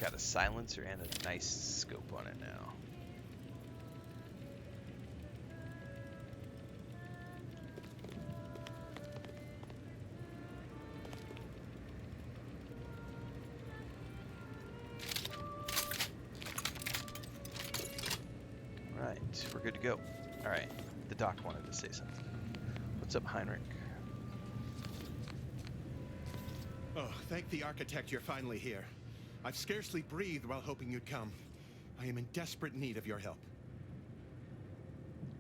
got a silencer and a nice scope on it now. Alright, we're good to go. Alright, the doc wanted to say something. What's up, Heinrich? Oh, thank the architect you're finally here. I've scarcely breathed while hoping you'd come. I am in desperate need of your help.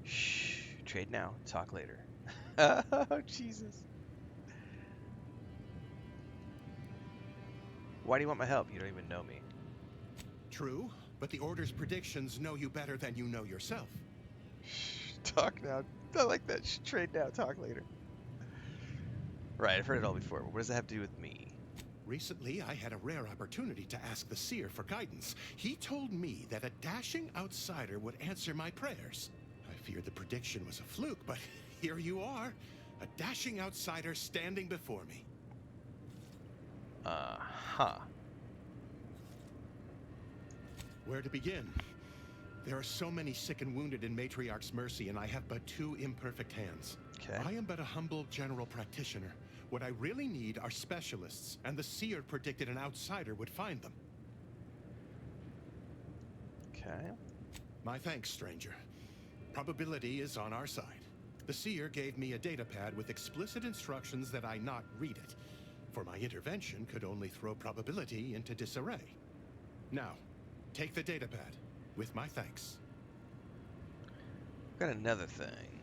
Shh. Trade now. Talk later. Oh, Jesus. Why do you want my help? You don't even know me. True, but the Order's predictions know you better than you know yourself. Talk now. I like that. Trade now. Talk later. Right, I've heard it all before, but what does that have to do with me? Recently, I had a rare opportunity to ask the Seer for guidance. He told me that a dashing outsider would answer my prayers. I feared the prediction was a fluke, but here you are. A dashing outsider standing before me. Uh-huh. Where to begin? There are so many sick and wounded in Matriarch's mercy, and I have but 2 imperfect hands. Okay. I am but a humble general practitioner. What I really need are specialists, and the Seer predicted an outsider would find them. Okay. My thanks, stranger. Probability is on our side. The Seer gave me a datapad with explicit instructions that I not read it, for my intervention could only throw probability into disarray. Now, take the datapad, with my thanks. Got another thing.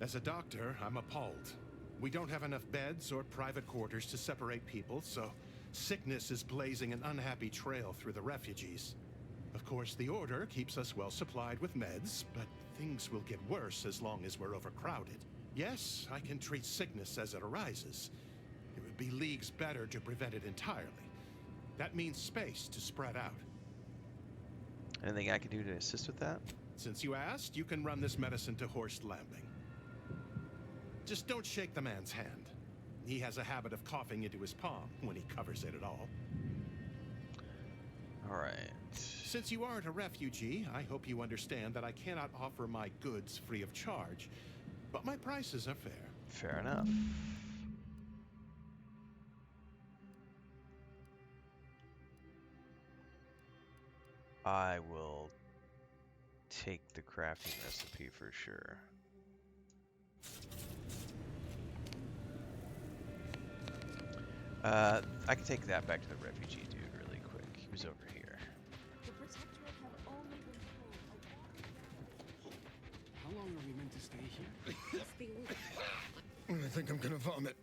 As a doctor, I'm appalled. We don't have enough beds or private quarters to separate people, so sickness is blazing an unhappy trail through the refugees. Of course, the Order keeps us well supplied with meds, but things will get worse as long as we're overcrowded. Yes, I can treat sickness as it arises. It would be leagues better to prevent it entirely. That means space to spread out. Anything I can do to assist with that? Since you asked, you can run this medicine to Horst Lambing. Just don't shake the man's hand. He has a habit of coughing into his palm when he covers it at all. Alright. Since you aren't a refugee, I hope you understand that I cannot offer my goods free of charge, but my prices are fair. Fair enough. I will take the crafting recipe for sure. I can take that back to the refugee dude really quick. He was over here. The Protectorate have only been told. How long are we meant to stay here? It's the Order. I think I'm gonna vomit.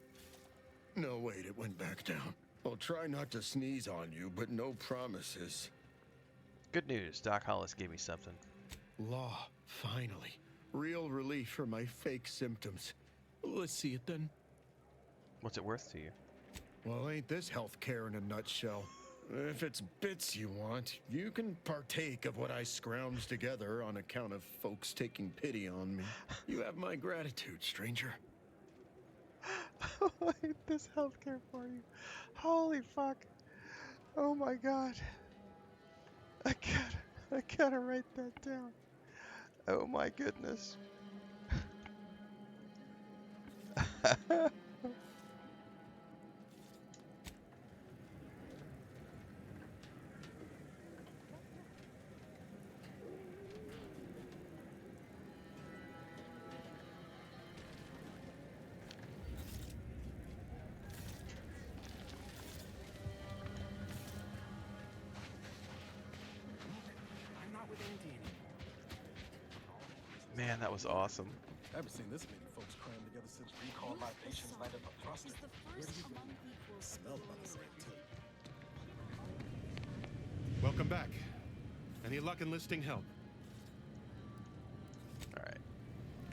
No, wait, it went back down. I'll try not to sneeze on you, but no promises. Good news. Doc Hollis gave me something. Law, finally. Real relief for my fake symptoms. Let's see it then. What's it worth to you? Well, ain't this healthcare in a nutshell? If it's bits you want, you can partake of what I scrounged together on account of folks taking pity on me. You have my gratitude, stranger. Wait, this healthcare for you. Holy fuck. Oh my god. I gotta write that down. Oh my goodness. I'm not with Andy anymore. Man, that was awesome. I haven't seen this many folks crammed together since recall vibrations light up a cluster. Is the first among equal Smells about the same too. Welcome back. Any luck enlisting help? Alright.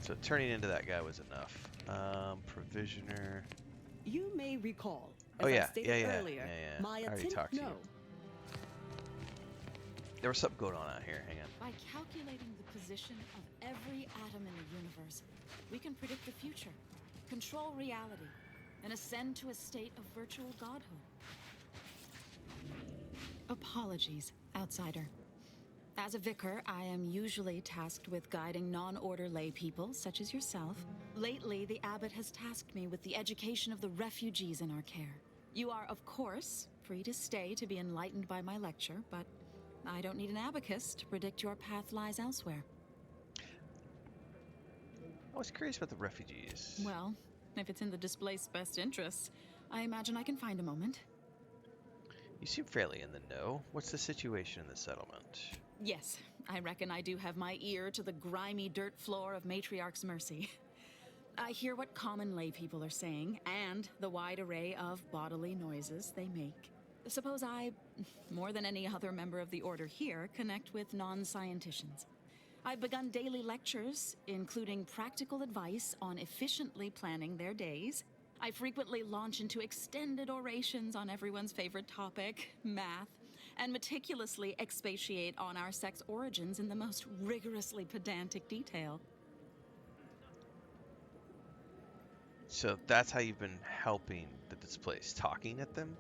So turning into that guy was enough. Provisioner. You may recall, Oh, as yeah, I stated yeah. earlier, Yeah. my I already attempt. talked to you. There was something going on out here. Hang on. By calculating the position of every atom in the universe, we can predict the future, control reality, and ascend to a state of virtual godhood. Apologies, outsider. As a vicar, I am usually tasked with guiding non-order lay people, such as yourself. Lately, the abbot has tasked me with the education of the refugees in our care. You are, of course, free to stay to be enlightened by my lecture, but I don't need an abacus to predict your path lies elsewhere. I was curious about the refugees. Well, if it's in the displaced's best interests, I imagine I can find a moment. You seem fairly in the know. What's the situation in the settlement? Yes, I reckon I do have my ear to the grimy dirt floor of Matriarch's Mercy. I hear what common lay people are saying, and the wide array of bodily noises they make. Suppose I, more than any other member of the Order here, connect with non-scienticians. I've begun daily lectures, including practical advice on efficiently planning their days. I frequently launch into extended orations on everyone's favorite topic, math, and meticulously expatiate on our sex origins in the most rigorously pedantic detail. So that's how you've been helping the displaced, talking at them?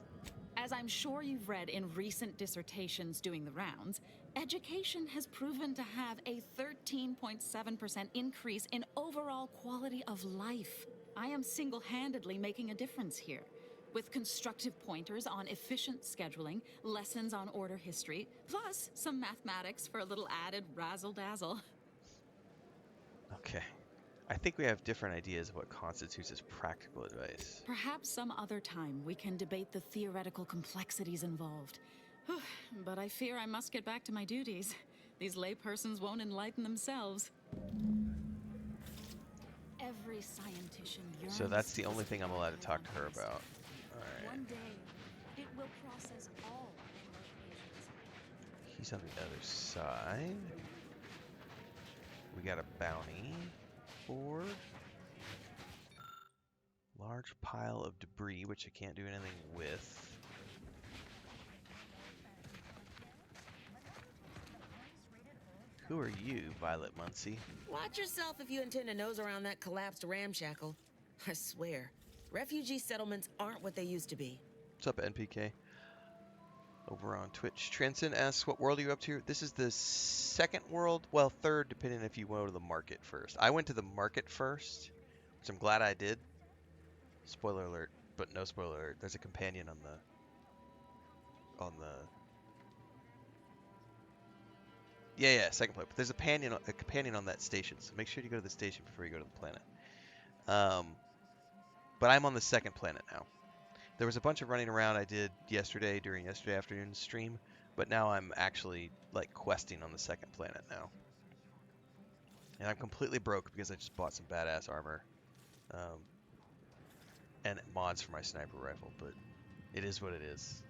As I'm sure you've read in recent dissertations doing the rounds, education has proven to have a 13.7% increase in overall quality of life. I am single-handedly making a difference here, with constructive pointers on efficient scheduling, lessons on order history, plus some mathematics for a little added razzle-dazzle. Okay. I think we have different ideas of what constitutes as practical advice. Perhaps some other time we can debate the theoretical complexities involved. But I fear I must get back to my duties. These laypersons won't enlighten themselves. Every scientician yearns. So that's the only thing I'm allowed to talk to her about. Alright. One day, it will process all information. He's on the other side. We got a bounty for large pile of debris, which I can't do anything with. Who are you, Violet Muncie? Watch yourself if you intend to nose around that collapsed ramshackle. I swear, refugee settlements aren't what they used to be. What's up, NPK? Over on Twitch. Trenson asks, what world are you up to? This is the second world. Well, third, depending if you go to the market first. I went to the market first, which I'm glad I did. Spoiler alert, but no spoiler alert. There's a companion on the... Yeah, second planet. But there's a companion on that station, so make sure you go to the station before you go to the planet. But I'm on the second planet now. There was a bunch of running around I did yesterday during yesterday afternoon's stream, but now I'm actually like questing on the second planet now. And I'm completely broke because I just bought some badass armor and mods for my sniper rifle, but it is what it is.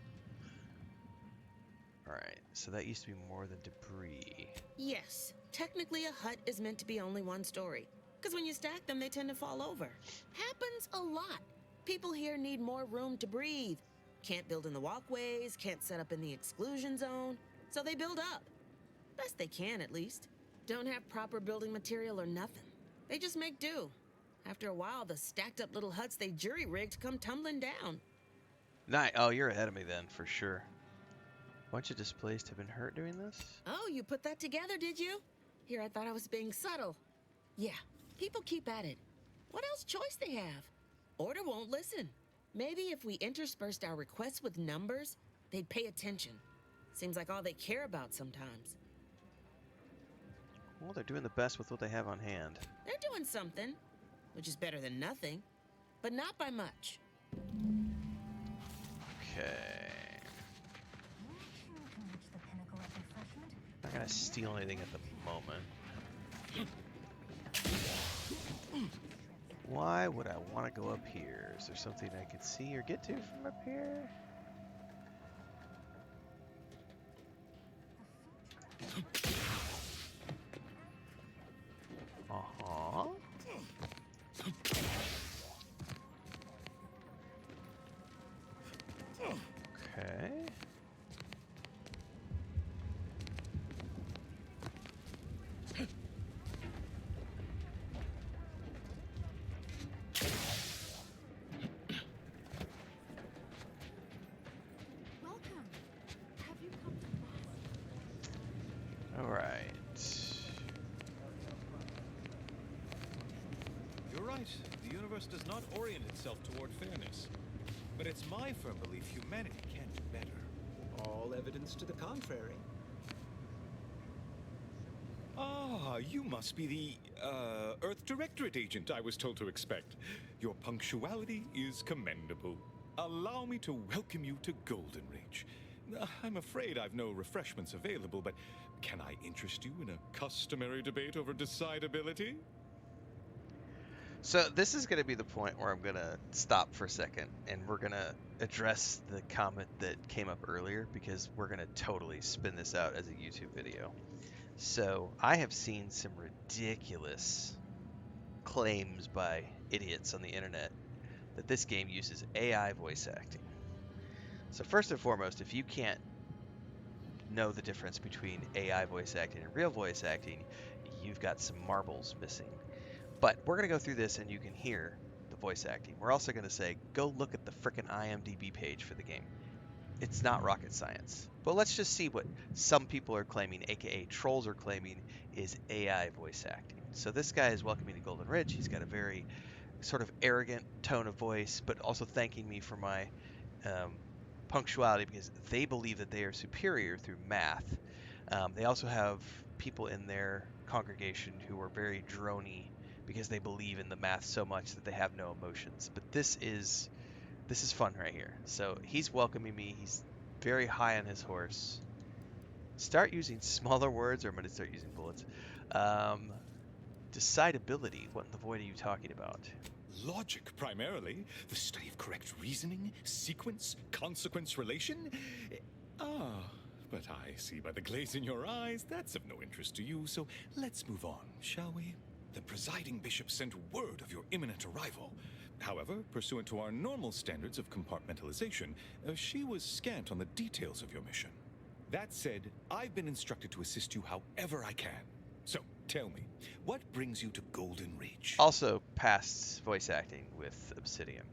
Alright, so that used to be more than debris. Yes, technically a hut is meant to be only one story. Because when you stack them, they tend to fall over. Happens a lot. People here need more room to breathe. Can't build in the walkways, can't set up in the exclusion zone. So they build up. Best they can, at least. Don't have proper building material or nothing. They just make do. After a while, the stacked up little huts they jury-rigged come tumbling down. Oh, you're ahead of me then, for sure. Bunch of displaced have been hurt doing this? Oh, you put that together, did you? Here, I thought I was being subtle. Yeah, people keep at it. What else choice they have? Order won't listen. Maybe if we interspersed our requests with numbers, they'd pay attention. Seems like all they care about sometimes. Well, they're doing the best with what they have on hand. They're doing something, which is better than nothing, but not by much. Okay. Not gonna steal anything at the moment. Why would I want to go up here? Is there something I could see or get to from up here? Uh-huh. Okay. Welcome. Have you right. You're right. The universe does not orient itself toward fairness. But it's my firm belief humanity can do better. All evidence to the contrary. Ah, you must be the, Earth Directorate agent I was told to expect. Your punctuality is commendable. Allow me to welcome you to Golden Reach. I'm afraid I've no refreshments available, but can I interest you in a customary debate over decidability? So this is going to be the point where I'm going to stop for a second, and we're going to address the comment that came up earlier, because we're going to totally spin this out as a YouTube video. So I have seen some ridiculous claims by idiots on the internet that this game uses AI voice acting. So first and foremost, if you can't know the difference between AI voice acting and real voice acting, you've got some marbles missing. But we're going to go through this and you can hear the voice acting. We're also going to say, go look at the frickin' IMDb page for the game. It's not rocket science. But let's just see what some people are claiming, aka trolls are claiming, is AI voice acting. So this guy is welcoming to Golden Ridge. He's got a very sort of arrogant tone of voice, but also thanking me for my punctuality, because they believe that they are superior through math. They also have people in their congregation who are very drony because they believe in the math so much that they have no emotions. But this is fun right here. So he's welcoming me. He's very high on his horse. Start using smaller words, or I'm going to start using bullets. Decidability. What in the void are you talking about? Logic, primarily. The study of correct reasoning, sequence, consequence relation. Ah, but I see by the glaze in your eyes that's of no interest to you, so let's move on, shall we? The presiding bishop sent word of your imminent arrival. However, pursuant to our normal standards of compartmentalization, she was scant on the details of your mission. That said, I've been instructed to assist you however I can. So, tell me, what brings you to Golden Reach? Also, past voice acting with Obsidian.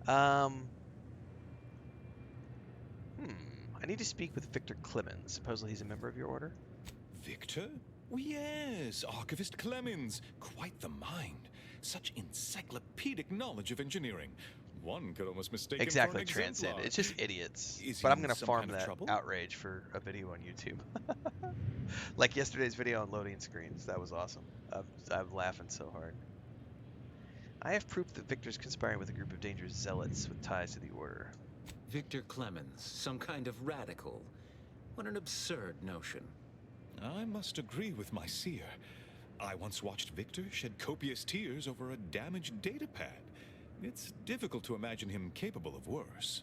I need to speak with Victor Clemens. Supposedly he's a member of your order? Victor? Oh, yes, Archivist Clemens. Quite the mind. Such encyclopedic knowledge of engineering. One could almost mistake Exactly, him for an exemplar. Transcend. It's just idiots. Is But he I'm going in to some farm kind of that trouble? outrage for a video on YouTube. Like yesterday's video on loading screens. That was awesome. I'm laughing so hard. I have proof that Victor's conspiring with a group of dangerous zealots with ties to the order. Victor Clemens, some kind of radical. What an absurd notion. I must agree with my seer. I once watched Victor shed copious tears over a damaged datapad. It's difficult to imagine him capable of worse.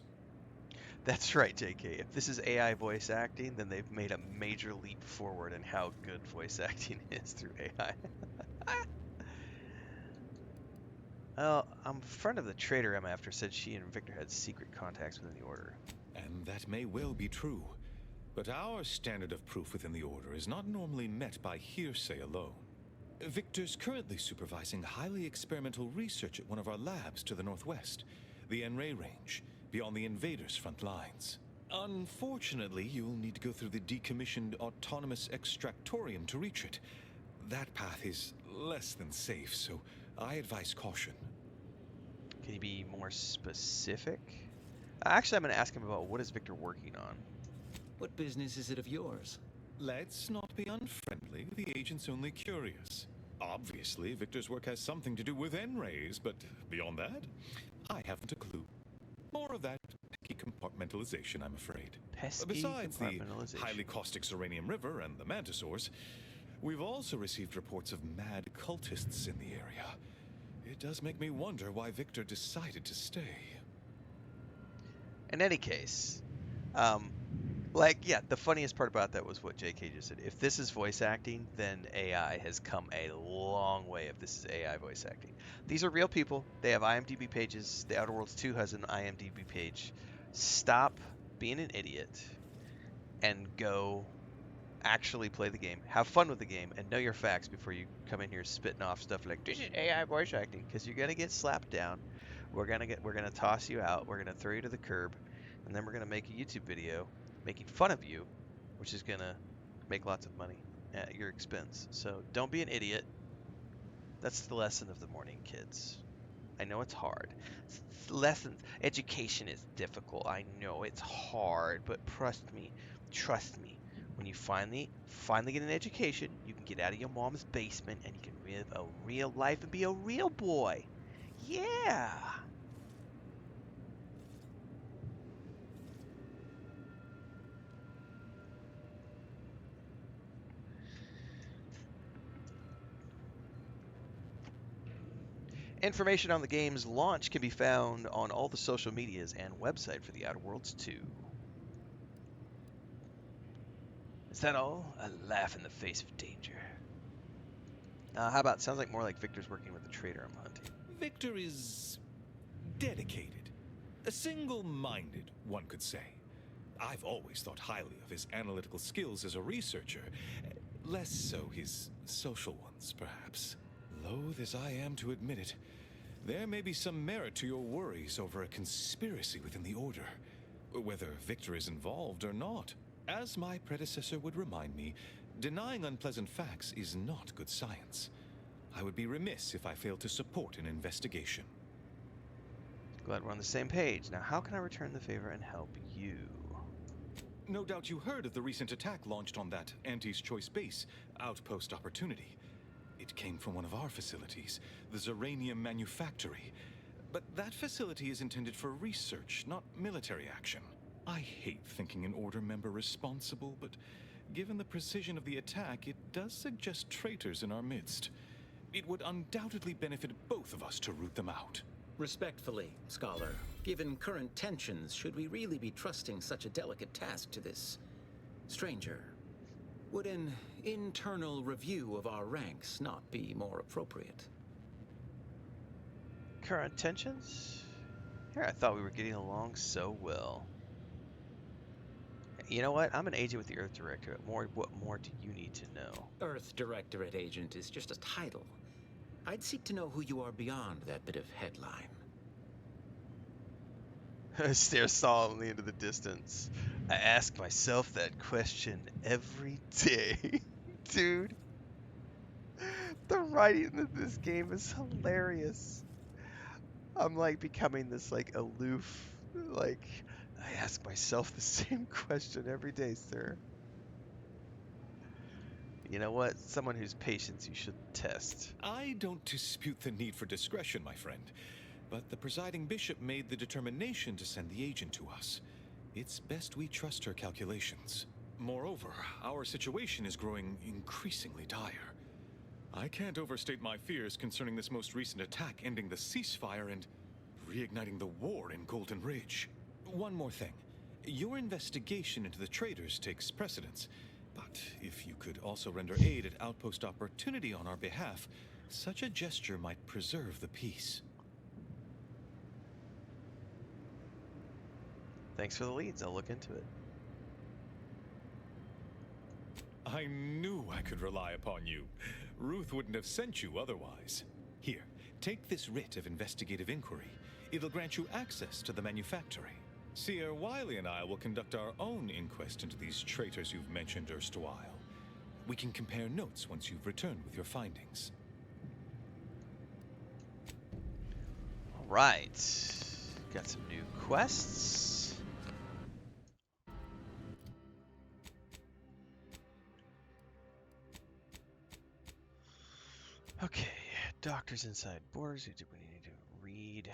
That's right, JK. If this is AI voice acting, then they've made a major leap forward in how good voice acting is through AI. Well, a friend of the trader I'm after said she and Victor had secret contacts within the order. And that may well be true. But our standard of proof within the Order is not normally met by hearsay alone. Victor's currently supervising highly experimental research at one of our labs to the northwest, the Enray Range, beyond the invaders' front lines. Unfortunately, you'll need to go through the decommissioned autonomous extractorium to reach it. That path is less than safe, so I advise caution. Can you be more specific? Actually, I'm going to ask him about what is Victor working on. What business is it of yours? Let's not be unfriendly. The agent's only curious. Obviously, Victor's work has something to do with N-rays, but beyond that, I haven't a clue. More of that pesky compartmentalization, I'm afraid. Pesky Besides the compartmentalization. highly caustic Serenium River and the Mantisaurs, we've also received reports of mad cultists in the area. It does make me wonder why Victor decided to stay. In any case, the funniest part about that was what JK just said. If this is voice acting, then AI has come a long way if this is AI voice acting. These are real people. They have IMDb pages. The Outer Worlds 2 has an IMDb page. Stop being an idiot and go actually play the game. Have fun with the game and know your facts before you come in here spitting off stuff like, this is AI voice acting, because you're going to get slapped down. We're going to toss you out. We're going to throw you to the curb. And then we're going to make a YouTube video making fun of you, which is going to make lots of money at your expense. So don't be an idiot. That's the lesson of the morning, kids. I know it's hard. Lessons, education is difficult. I know it's hard, but trust me. When you finally get an education, you can get out of your mom's basement and you can live a real life and be a real boy. Yeah. Information on the game's launch can be found on all the social medias and website for the Outer Worlds 2. Is that all? A laugh in the face of danger. How about, sounds like more like Victor's working with the trader I'm hunting. Victor is dedicated. A single-minded, one could say. I've always thought highly of his analytical skills as a researcher. Less so his social ones, perhaps. Loath as I am to admit it, there may be some merit to your worries over a conspiracy within the Order. Whether Victor is involved or not. As my predecessor would remind me, denying unpleasant facts is not good science. I would be remiss if I failed to support an investigation. Glad we're on the same page. Now, how can I return the favor and help you? No doubt you heard of the recent attack launched on that Anti's Choice base, Outpost Opportunity. It came from one of our facilities, the Zeranium Manufactory. But that facility is intended for research, not military action. I hate thinking an Order member responsible, but given the precision of the attack, it does suggest traitors in our midst. It would undoubtedly benefit both of us to root them out. Respectfully, Scholar, given current tensions, should we really be trusting such a delicate task to this stranger? Would an internal review of our ranks not be more appropriate? Current tensions? Here, I thought we were getting along so well. You know what? I'm an agent with the Earth Directorate. What more do you need to know? Earth Directorate agent is just a title. I'd seek to know who you are beyond that bit of headline. I stare solemnly into the distance. I ask myself that question every day. Dude, the writing in this game is hilarious. I'm like becoming this like aloof, like I ask myself the same question every day, sir. You know what? Someone whose patience you should test. I don't dispute the need for discretion, my friend. But the presiding bishop made the determination to send the agent to us. It's best we trust her calculations. Moreover, our situation is growing increasingly dire. I can't overstate my fears concerning this most recent attack ending the ceasefire and reigniting the war in Golden Ridge. One more thing. Your investigation into the traitors takes precedence. But if you could also render aid at Outpost Opportunity on our behalf, such a gesture might preserve the peace. Thanks for the leads. I'll look into it. I knew I could rely upon you. Ruth wouldn't have sent you otherwise. Here, take this writ of investigative inquiry. It'll grant you access to the manufactory. Seer Wiley and I will conduct our own inquest into these traitors you've mentioned erstwhile. We can compare notes once you've returned with your findings. All right. Got some new quests. Okay. Doctors inside borders. Who do we need to read?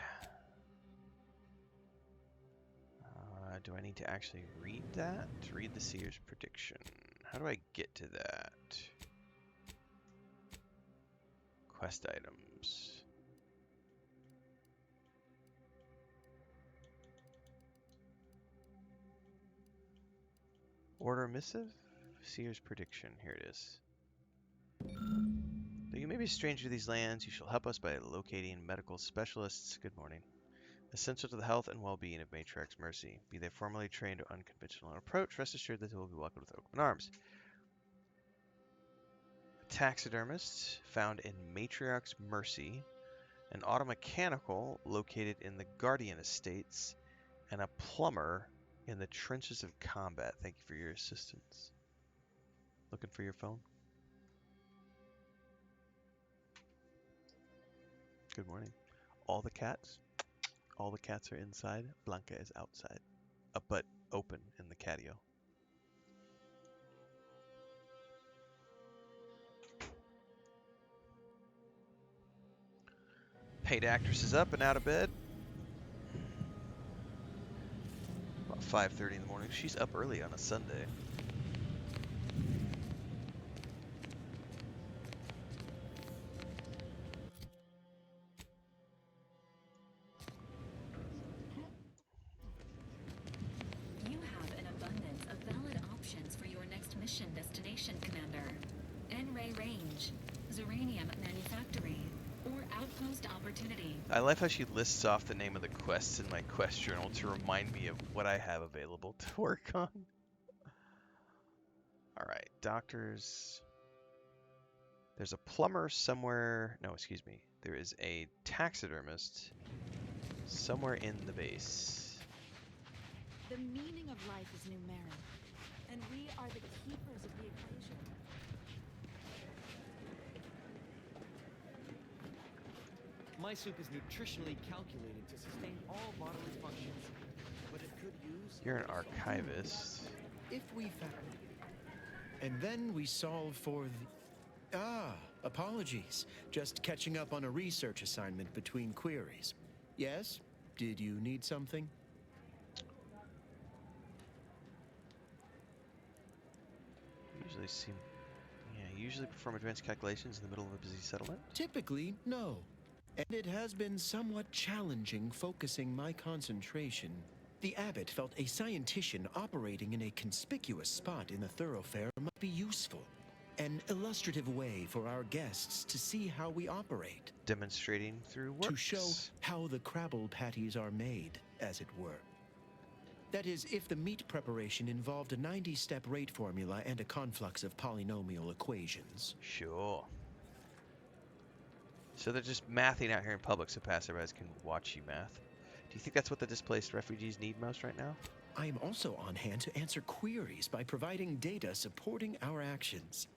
Do I need to actually read that? To read the Seer's prediction. How do I get to that? Quest items. Order missive? Seer's prediction. Here it is. Though you may be a stranger to these lands, you shall help us by locating medical specialists. Good morning. Essential to the health and well-being of Matriarch's Mercy. Be they formally trained or unconventional in approach, rest assured that they will be welcomed with open arms. A taxidermist found in Matriarch's Mercy, an automechanical located in the Guardian Estates, and a plumber in the trenches of combat. Thank you for your assistance. Looking for your phone? Good morning. All the cats are inside. Blanca is outside. But open in the catio. Paid actress is up and out of bed. About 5:30 in the morning. She's up early on a Sunday. You have an abundance of valid options for your next mission destination, Commander. N-Ray Range, Zeranium Manufactory, or Outpost Opportunity. I like how she lists off the name of the quests in my quest journal to remind me of what I have available to work on. Alright, doctors. There's a plumber somewhere. No, excuse me. There is a taxidermist somewhere in the base. The meaning of life is numeric, and we are the keepers of the equation. My soup is nutritionally calculated to sustain all bodily functions, but it could use... You're an archivist. If we found... And then we solve for the... Ah, apologies. Just catching up on a research assignment between queries. Yes? Did you need something? Usually perform advanced calculations in the middle of a busy settlement? Typically, no. And it has been somewhat challenging focusing my concentration. The abbot felt a scientician operating in a conspicuous spot in the thoroughfare might be useful. An illustrative way for our guests to see how we operate. Demonstrating through works. To show how the crabble patties are made, as it were. That is, if the meat preparation involved a 90-step rate formula and a conflux of polynomial equations. Sure. So they're just mathing out here in public so passerbys can watch you math. Do you think that's what the displaced refugees need most right now? I am also on hand to answer queries by providing data supporting our actions.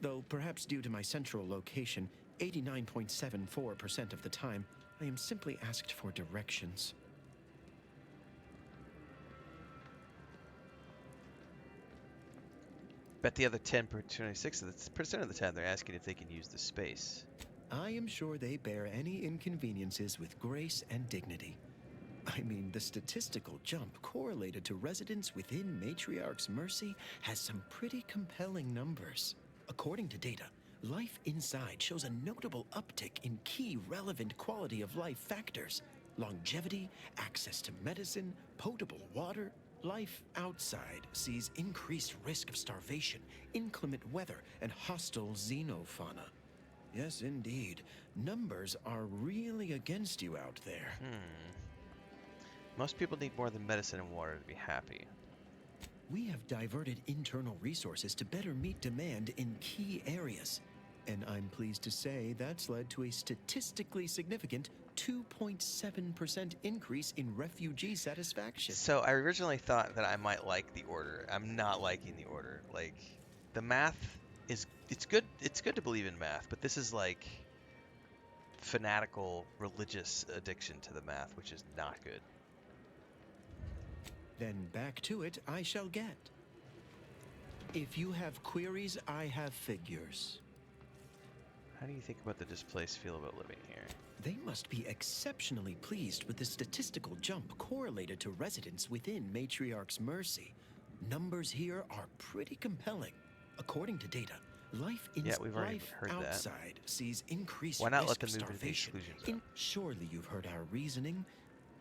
Though perhaps due to my central location, 89.74% of the time, I am simply asked for directions. Bet the other 26% of the time they're asking if they can use the space. I am sure they bear any inconveniences with grace and dignity. I mean, the statistical jump correlated to residents within Matriarch's Mercy has some pretty compelling numbers. According to data, life inside shows a notable uptick in key relevant quality of life factors. Longevity, access to medicine, potable water. Life outside sees increased risk of starvation, inclement weather, and hostile xenofauna. Yes, indeed. Numbers are really against you out there. Most people need more than medicine and water to be happy. We have diverted internal resources to better meet demand in key areas. And I'm pleased to say that's led to a statistically significant 2.7% increase in refugee satisfaction. So I originally thought that I might like the order. I'm not liking the order. Like, the math is, it's good to believe in math, but this is like fanatical religious addiction to the math, which is not good. Then back to it I shall get. If you have queries, I have figures. How do you think about the displaced feel about living here? They must be exceptionally pleased with the statistical jump correlated to residents within Matriarch's Mercy. Numbers here are pretty compelling. According to data, life outside sees increased Why not risk let them of move into the starvation. exclusion zone? Surely you've heard our reasoning.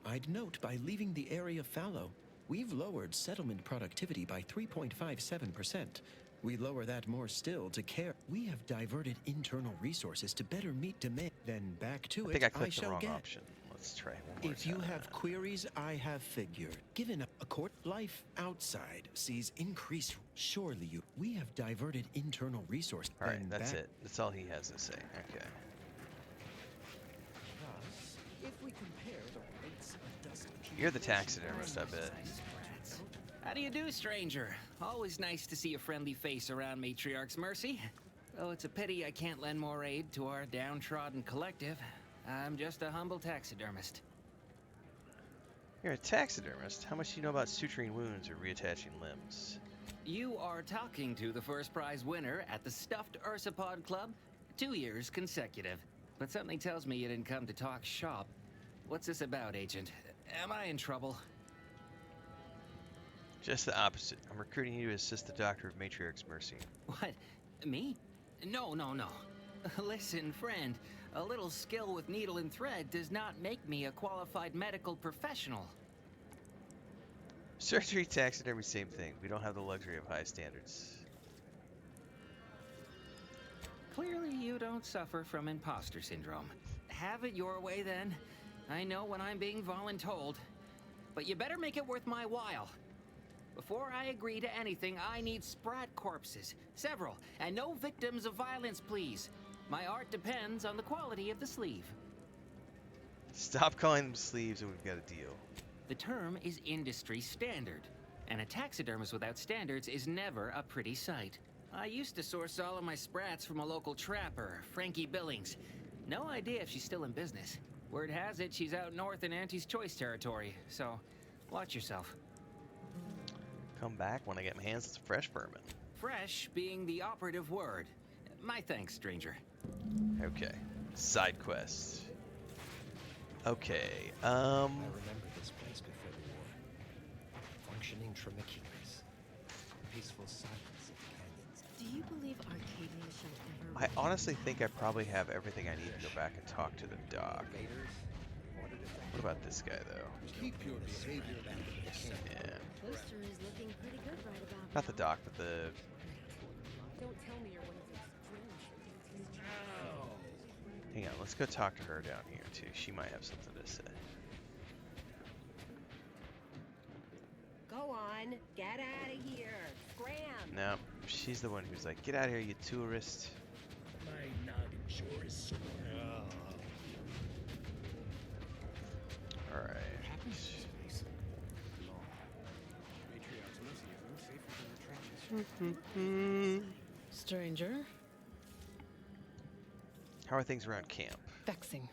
I'd note by leaving the area fallow, we've lowered settlement productivity by 3.57%. We lower that more still to care. We have diverted internal resources to better meet demand. Then back to I think I clicked the shall wrong get. option. Let's try one more If you time. have queries, I have figured. Given a court life outside sees increased. Surely you. We have diverted internal resources. All right, that's it. That's all he has to say. Okay. Thus, if we compare the rates of dust You're the taxidermist, I bet. How do you do, stranger? Always nice to see a friendly face around Matriarch's Mercy. Though it's a pity I can't lend more aid to our downtrodden collective. I'm just a humble taxidermist. You're a taxidermist. How much do you know about suturing wounds or reattaching limbs? You are talking to the first prize winner at the Stuffed Ursapod Club, 2 years consecutive. But something tells me you didn't come to talk shop. What's this about, Agent? Am I in trouble? Just the opposite. I'm recruiting you to assist the Doctor of Matriarch's Mercy. What? Me? No. Listen, friend. A little skill with needle and thread does not make me a qualified medical professional. Surgery, taxidermy, same thing. We don't have the luxury of high standards. Clearly you don't suffer from imposter syndrome. Have it your way then. I know when I'm being voluntold. But you better make it worth my while. Before I agree to anything, I need sprat corpses. Several. And no victims of violence, please. My art depends on the quality of the sleeve. Stop calling them sleeves and we've got a deal. The term is industry standard. And a taxidermist without standards is never a pretty sight. I used to source all of my sprats from a local trapper, Frankie Billings. No idea if she's still in business. Word has it she's out north in Auntie's Choice territory, so watch yourself. Come back when I get my hands on some fresh vermin. Fresh being the operative word. My thanks, stranger. Okay. Side quest. Okay, I remember this place before the war. Functioning Tramakinas. Peaceful silence of the canyons. Do you believe Arcadia shall ever... I honestly think I probably have everything I need to go back and talk to the doc. What about this guy, though? Keep your behavior back. Yeah. Toaster is looking pretty good right about Not the now. doc, but the... Don't tell me you're one of those fringe. Hang on, let's go talk to her down here, too. She might have something to say. Go on, get out of here. Scram. No, she's the one who's like, get out of here, you tourist. My noggin sure is sore. Alright. Stranger, How are things around camp? vexing.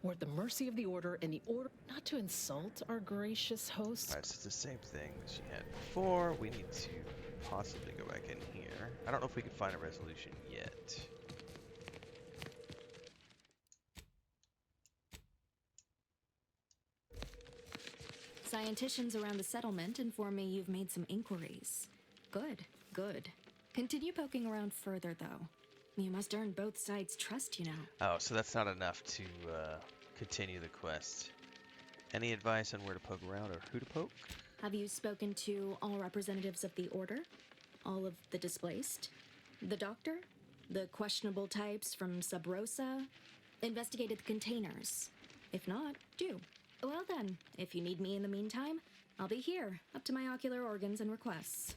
We're at the mercy of the Order, and the Order, not to insult our gracious host. Alright, so it's the same thing that she had before. We need to possibly go back in here. I don't know if we can find a resolution yet. Scienticians around the settlement inform me you've made some inquiries. Good, good. Continue poking around further, though. You must earn both sides' trust, you know. Oh, so that's not enough to continue the quest. Any advice on where to poke around or who to poke? Have you spoken to all representatives of the Order? All of the displaced? The Doctor? The questionable types from Sub Rosa? Investigated the containers? If not, do. Well then, if you need me in the meantime, I'll be here, up to my ocular organs and requests.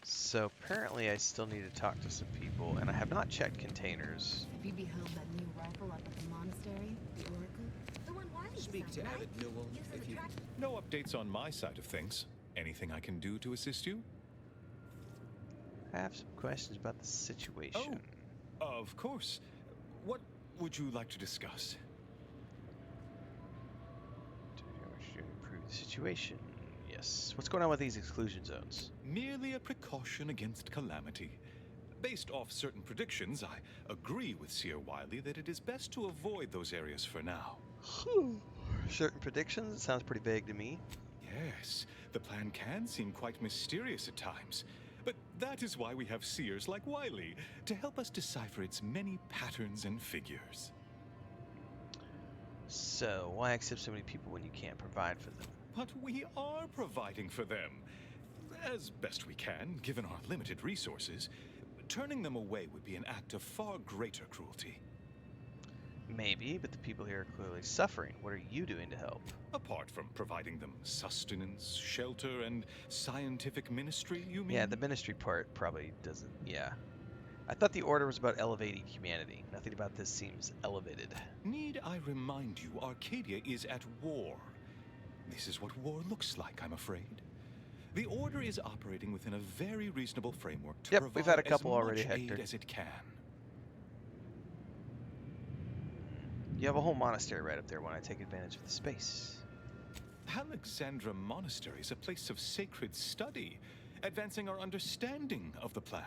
So apparently I still need to talk to some people, and I have not checked containers. Have you beheld that new rifle up at the monastery? The Oracle? The one Wiley Speak to Abbot Newell if you... No updates on my side of things. Anything I can do to assist you? I have some questions about the situation. Oh, of course. What would you like to discuss? To improve the situation. Yes. What's going on with these exclusion zones? Merely a precaution against calamity. Based off certain predictions, I agree with Seer Wiley that it is best to avoid those areas for now. Certain predictions? It sounds pretty vague to me. Yes, the plan can seem quite mysterious at times. But that is why we have seers like Wiley, to help us decipher its many patterns and figures. So, why accept so many people when you can't provide for them? But we are providing for them. As best we can, given our limited resources. Turning them away would be an act of far greater cruelty. Maybe, but the people here are clearly suffering. What are you doing to help? Apart from providing them sustenance, shelter, and scientific ministry, you mean? Yeah, the ministry part probably doesn't, yeah. I thought the Order was about elevating humanity. Nothing about this seems elevated. Need I remind you, Arcadia is at war. This is what war looks like, I'm afraid. The Order is operating within a very reasonable framework to Yep, provide we've had a couple as already, much Hector. aid as it can. You have a whole monastery right up there. Why not take advantage of the space? Alexandra Monastery is a place of sacred study, advancing our understanding of the plan.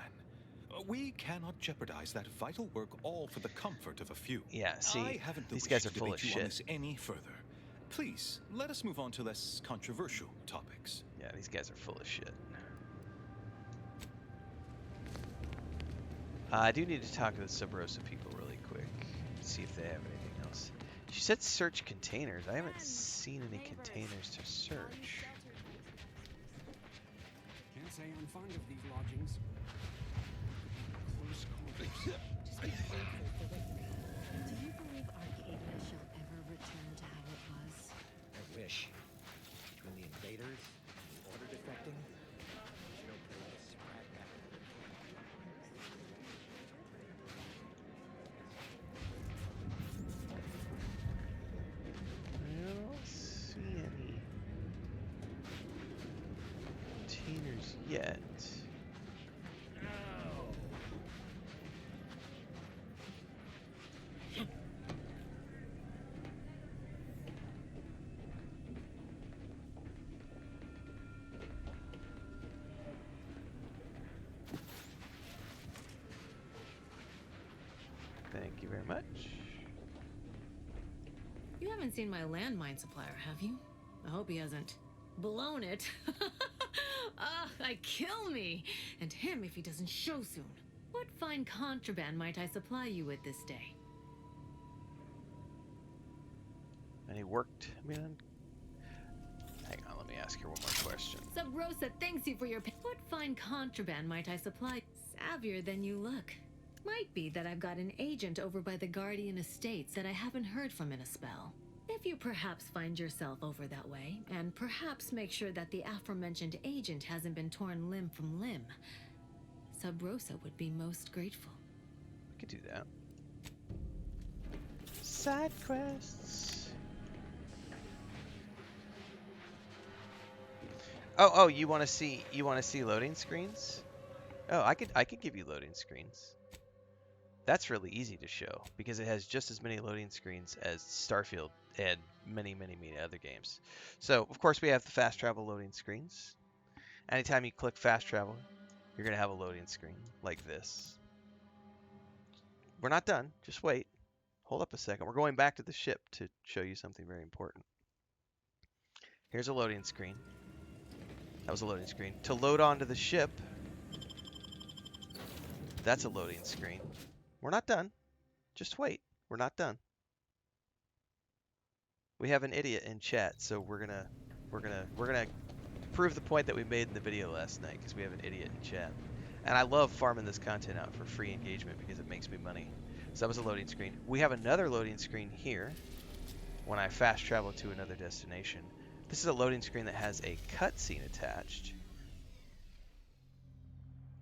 We cannot jeopardize that vital work all for the comfort of a few. Yeah, see, I haven't the these wish guys to are full debate of you on shit. this any further. Please, let us move on to less controversial topics. Yeah, these guys are full of shit. I do need to talk to the Sub Rosa people really quick. See if they have anything else. She said search containers. I haven't seen any containers to search. Can't say I'm fond of these lodgings. Close quarters. Just be grateful for what you have. Do you believe Arcadia shall ever return to how it was? I wish. Between the invaders and the Order defecting, there's no place right now. I don't see any containers yet. Thank you very much. You haven't seen my landmine supplier, have you? I hope he hasn't blown it. Kill me! And him if he doesn't show soon. What fine contraband might I supply you with this day? Any worked, man? Hang on, let me ask her one more question. Sub Rosa thanks you for your What fine contraband might I supply? Savvier than you look. Might be that I've got an agent over by the Guardian Estates that I haven't heard from in a spell. If you perhaps find yourself over that way, and perhaps make sure that the aforementioned agent hasn't been torn limb from limb, Sub Rosa would be most grateful. We could do that. Side quests. Oh, you want to see loading screens? Oh, I could give you loading screens. That's really easy to show because it has just as many loading screens as Starfield and many other games. So, of course, we have the fast travel loading screens. Anytime you click fast travel, you're going to have a loading screen like this. We're not done. Just wait. Hold up a second. We're going back to the ship to show you something very important. Here's a loading screen. That was a loading screen. To load onto the ship, that's a loading screen. We're not done. Just wait. We're not done. We have an idiot in chat, so we're gonna prove the point that we made in the video last night because we have an idiot in chat. And I love farming this content out for free engagement because it makes me money. So that was a loading screen. We have another loading screen here when I fast travel to another destination. This is a loading screen that has a cutscene attached.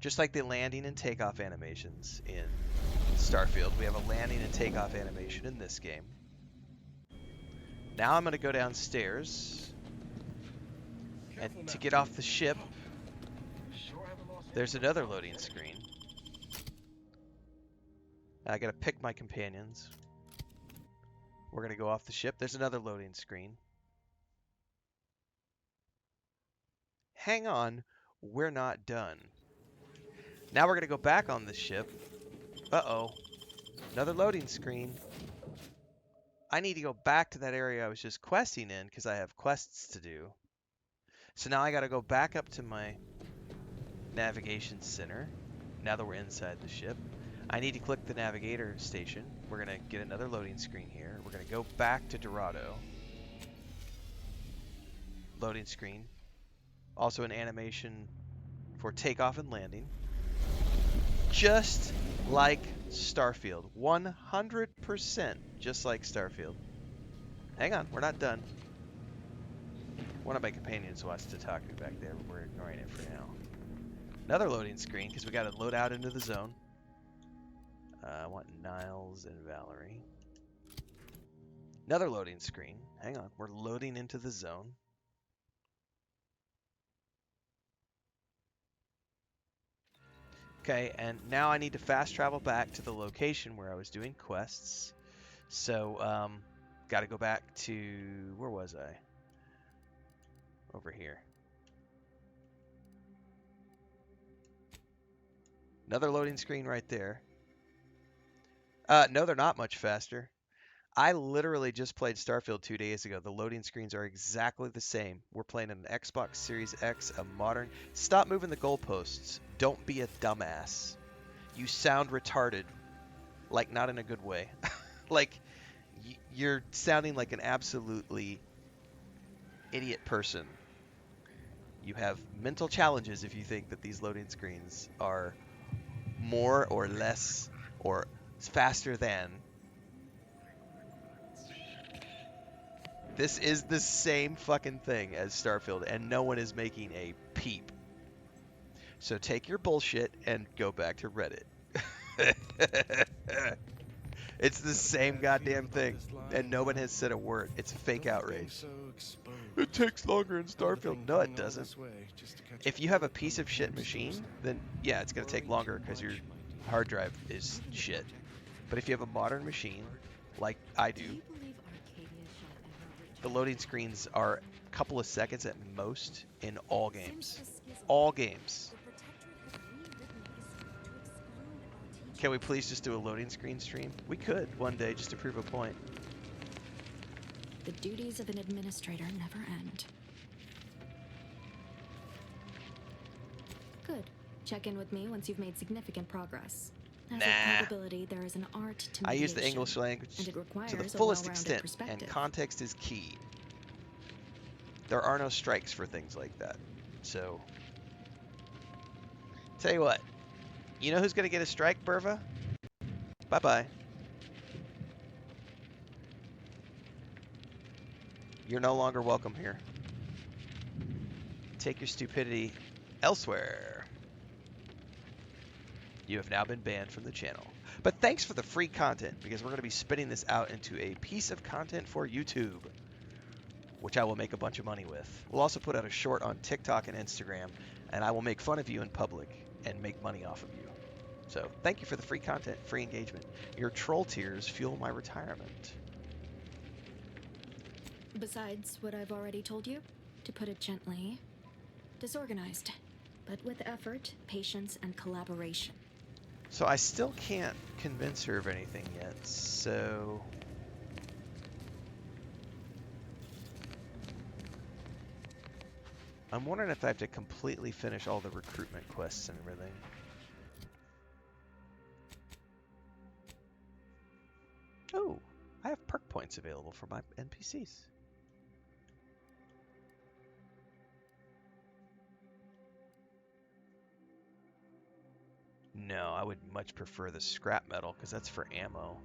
Just like the landing and takeoff animations in Starfield, we have a landing and takeoff animation in this game. Now I'm going to go downstairs, and to get off the ship, there's another loading screen. I got to pick my companions. We're going to go off the ship. There's another loading screen. Hang on, we're not done. Now we're going to go back on the ship. Uh-oh. Another loading screen. I need to go back to that area I was just questing in because I have quests to do. So now I got to go back up to my navigation center. Now that we're inside the ship. I need to click the navigator station. We're going to get another loading screen here. We're going to go back to Dorado. Loading screen. Also an animation for takeoff and landing. Just like Starfield. 100% just like Starfield. Hang on, we're not done. One of my companions wants to talk to me back there, but we're ignoring it for now. Another loading screen, because we got to load out into the zone. I want Niles and Valerie. Another loading screen. Hang on, we're loading into the zone. Okay, and now I need to fast travel back to the location where I was doing quests. So, got to go back to, where was I? Over here. Another loading screen right there. No, they're not much faster. I literally just played Starfield 2 days ago. The loading screens are exactly the same. We're playing an Xbox Series X, a modern. Stop moving the goalposts. Don't be a dumbass. You sound retarded. Like, not in a good way. Like, you're sounding like an absolutely idiot person. You have mental challenges if you think that these loading screens are more or less or faster than. This is the same fucking thing as Starfield, and no one is making a peep. So take your bullshit and go back to Reddit. It's the same goddamn thing, and no one has said a word. It's a fake outrage. It takes longer in Starfield. No, it doesn't. If you have a piece of shit machine, then yeah, it's going to take longer because your hard drive is shit. But if you have a modern machine, like I do, the loading screens are a couple of seconds at most in all games. All games. Can we please just do a loading screen stream? We could one day just to prove a point. The duties of an administrator never end. Good. Check in with me once you've made significant progress. As a probability, there is an art to mediation, I use the English language and it requires to the a fullest well-rounded extent, perspective. and context is key. There are no strikes for things like that. So, tell you what, you know who's going to get a strike, Burva? Bye-bye. You're no longer welcome here. Take your stupidity elsewhere. You have now been banned from the channel. But thanks for the free content, because we're going to be spitting this out into a piece of content for YouTube, which I will make a bunch of money with. We'll also put out a short on TikTok and Instagram, and I will make fun of you in public and make money off of you. So thank you for the free content, free engagement. Your troll tears fuel my retirement. Besides what I've already told you, to put it gently, disorganized, but with effort, patience, and collaboration. So I still can't convince her of anything yet, so... I'm wondering if I have to completely finish all the recruitment quests and everything. Oh, I have perk points available for my NPCs. No, I would much prefer the scrap metal because that's for ammo.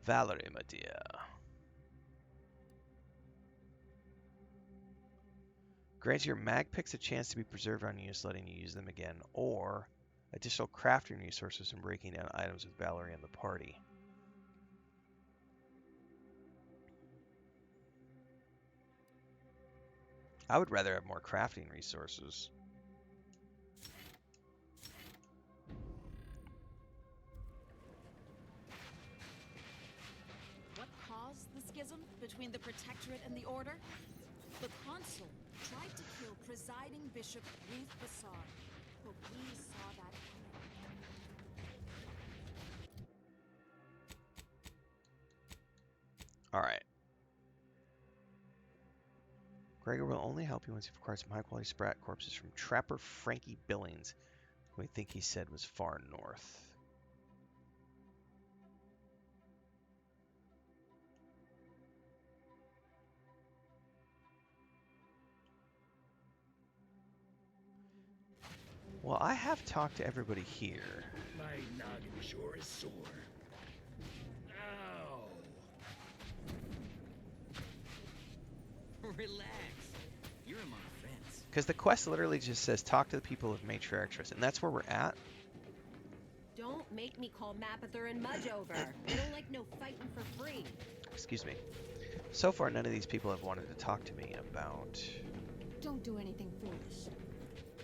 Valerie, my dear. Grants your mag picks a chance to be preserved on use, letting you use them again, or additional crafting resources from breaking down items with Valerie and the party. I would rather have more crafting resources. What caused the schism between the Protectorate and the Order? The Consul tried to kill presiding Bishop Ruth Bassar, but we saw that coming. All right. Gregor will only help you once you've acquired some high-quality sprat corpses from Trapper Frankie Billings, who I think he said was far north. Well, I have talked to everybody here. My noggin sure is sore. Ow! Relax. You're in my fence. Because the quest literally just says, talk to the people of Matriarchus, and that's where we're at. Don't make me call Mapother and Mudge over. I don't like no fighting for free. Excuse me. So far, none of these people have wanted to talk to me about Don't do anything foolish.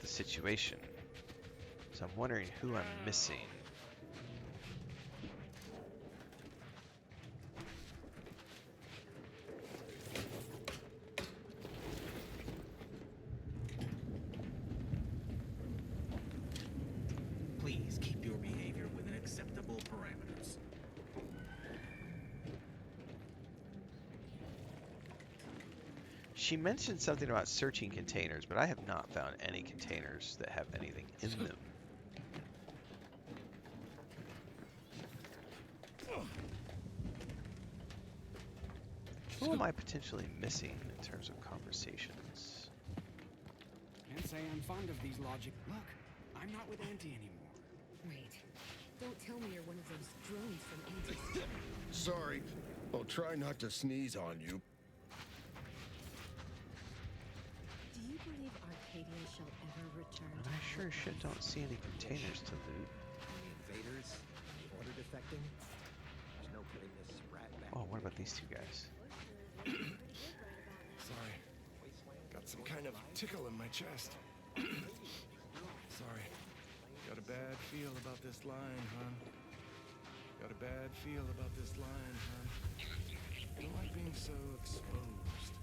the situation. So I'm wondering who I'm missing. Please keep your behavior within acceptable parameters. She mentioned something about searching containers, but I have not found any containers that have anything in them. Who am I potentially missing in terms of conversations? Can't say I'm fond of these logic. Look, I'm not with Auntie anymore. Wait. Don't tell me you're one of those drones from Auntie's. Sorry. I'll try not to sneeze on you. Do you believe Arcadia shall ever return to I sure as shit don't see any containers to loot. The invaders, the order defecting. There's no putting this rat back. Oh, what about these two guys? Sorry. Got some kind of tickle in my chest. Sorry. Got a bad feel about this line, hon. Got a bad feel about this line, hon. Don't like being so exposed.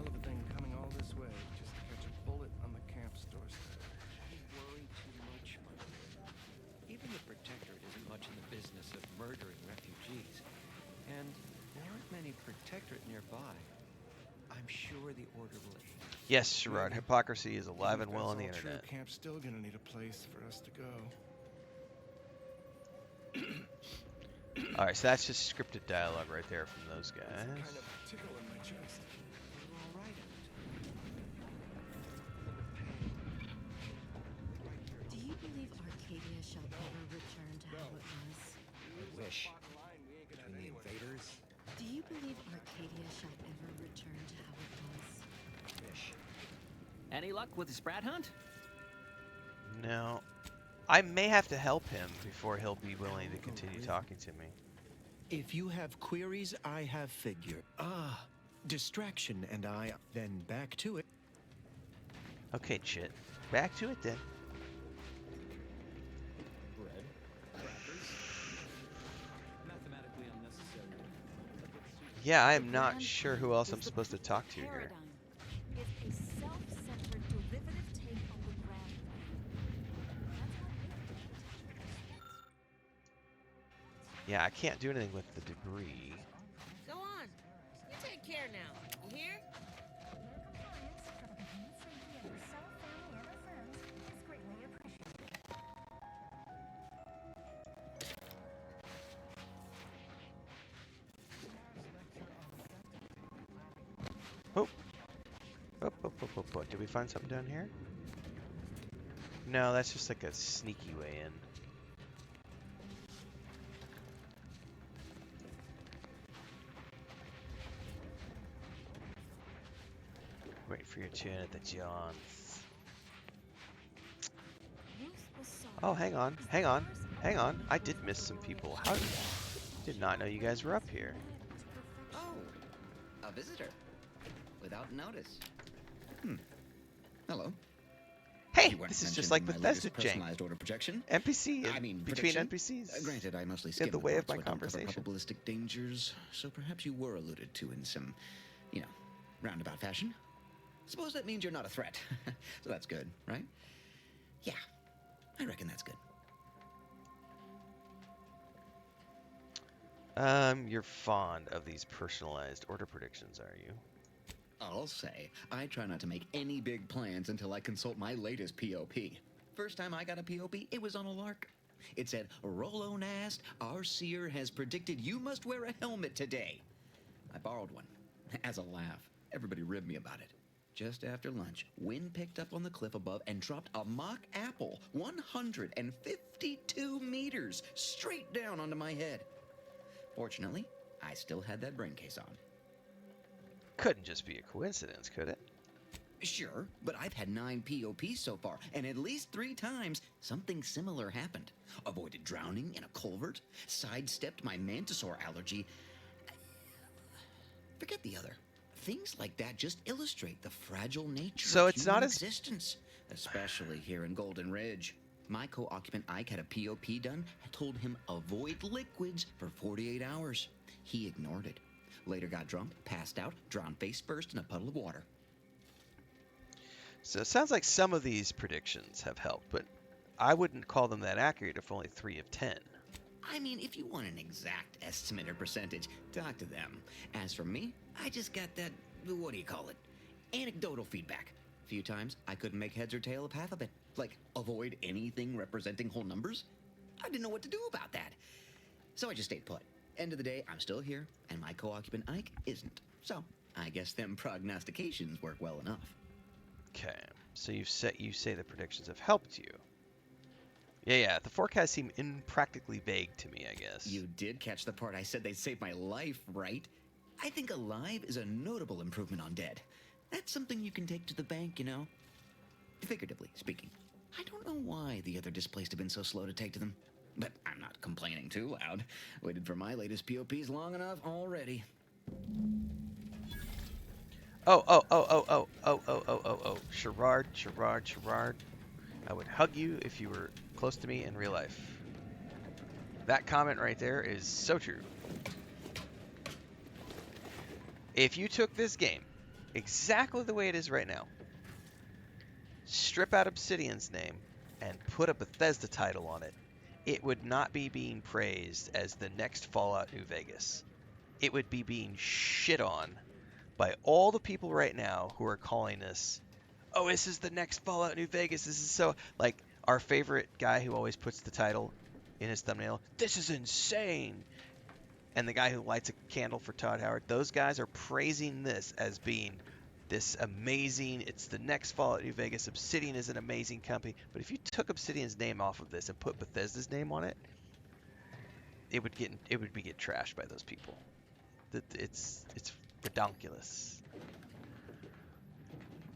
Hell of a thing coming all this way just to catch a bullet on the camp's doorstep. You worry too much, my lord. Even the Protectorate isn't much in the business of murdering refugees. And there aren't many Protectorate nearby. I'm sure the Order will aid. Yes, Sherrod, hypocrisy is alive and well on the If that's all internet. true, camp's still gonna need a place for us to go. Alright, so that's just scripted dialogue right there from those guys. Kind of tickle in my chest. You're all right, Do you believe Arcadia shall ever return to how it was? I wish. Between the invaders, Do you believe Arcadia shall ever return to how it was? wish. Any luck with the Sprat hunt? No. I may have to help him before he'll be willing to continue talking to me. If you have queries, I have figured. Ah, distraction and I. Then back to it. Okay, Chit. Back to it then. Bread, crackers, mathematically unnecessary. Yeah, I am not sure who else I'm supposed to talk to here. Paradigm is a self-centered derivative take on the grand Yeah, I can't do anything with the debris. Go on. You take care now. You hear? Oh. Did we find something down here? No, that's just like a sneaky way in. Wait for your turn at the Johns. Oh, hang on. I did miss some people. How did not know you guys were up here. Oh, a visitor. Without notice. Hello. Hey, You weren't this is just mentioned like in my latest Bethesda jank. personalized order projection. NPC, I mean, between prediction? NPCs. Granted, I mostly In skim the way of parts my what don't cover conversation. probabilistic dangers, so perhaps you were alluded to in some, roundabout fashion. Suppose that means you're not a threat. So that's good, right? Yeah, I reckon that's good. You're fond of these personalized order predictions, are you? I'll say, I try not to make any big plans until I consult my latest POP. First time I got a POP, it was on a lark. It said, Rolo Nast, our seer has predicted you must wear a helmet today. I borrowed one. As a laugh, everybody ribbed me about it. Just after lunch, wind picked up on the cliff above and dropped a mock apple 152 meters straight down onto my head. Fortunately, I still had that brain case on. Couldn't just be a coincidence, could it? Sure, but I've had 9 POPs so far, and at least 3 times something similar happened. Avoided drowning in a culvert, sidestepped my mantisaur allergy. Forget the other. Things like that just illustrate the fragile nature So of it's human not as existence, especially here in Golden Ridge. My co-occupant Ike had a POP done and told him avoid liquids for 48 hours. He ignored it. Later got drunk, passed out, drowned face first in a puddle of water. So it sounds like some of these predictions have helped, but I wouldn't call them that accurate if only 3 of 10. I mean, if you want an exact estimate or percentage, talk to them. As for me, I just got that, what do you call it? Anecdotal feedback. A few times, I couldn't make heads or tail of half of it. Like, avoid anything representing whole numbers? I didn't know what to do about that. So I just stayed put. End of the day, I'm still here, and my co-occupant Ike isn't. So, I guess them prognostications work well enough. Okay, so you say the predictions have helped you. Yeah, the forecasts seem impractically vague to me, I guess. You did catch the part I said they'd save my life, right? I think alive is a notable improvement on dead. That's something you can take to the bank, you know? Figuratively speaking. I don't know why the other displaced have been so slow to take to them. But I'm not complaining too loud. Waited for my latest POPs long enough already. Oh. Sherrard. I would hug you if you were close to me in real life. That comment right there is so true. If you took this game exactly the way it is right now, strip out Obsidian's name, and put a Bethesda title on it, it would not be being praised as the next Fallout New Vegas. It would be being shit on by all the people right now who are calling this, oh, this is the next Fallout New Vegas. This is so, like, our favorite guy who always puts the title in his thumbnail, this is insane. And the guy who lights a candle for Todd Howard, those guys are praising this as being this amazing, it's the next Fallout New Vegas. Obsidian is an amazing company. But if you took Obsidian's name off of this and put Bethesda's name on it, it would get trashed by those people. It's redonkulous.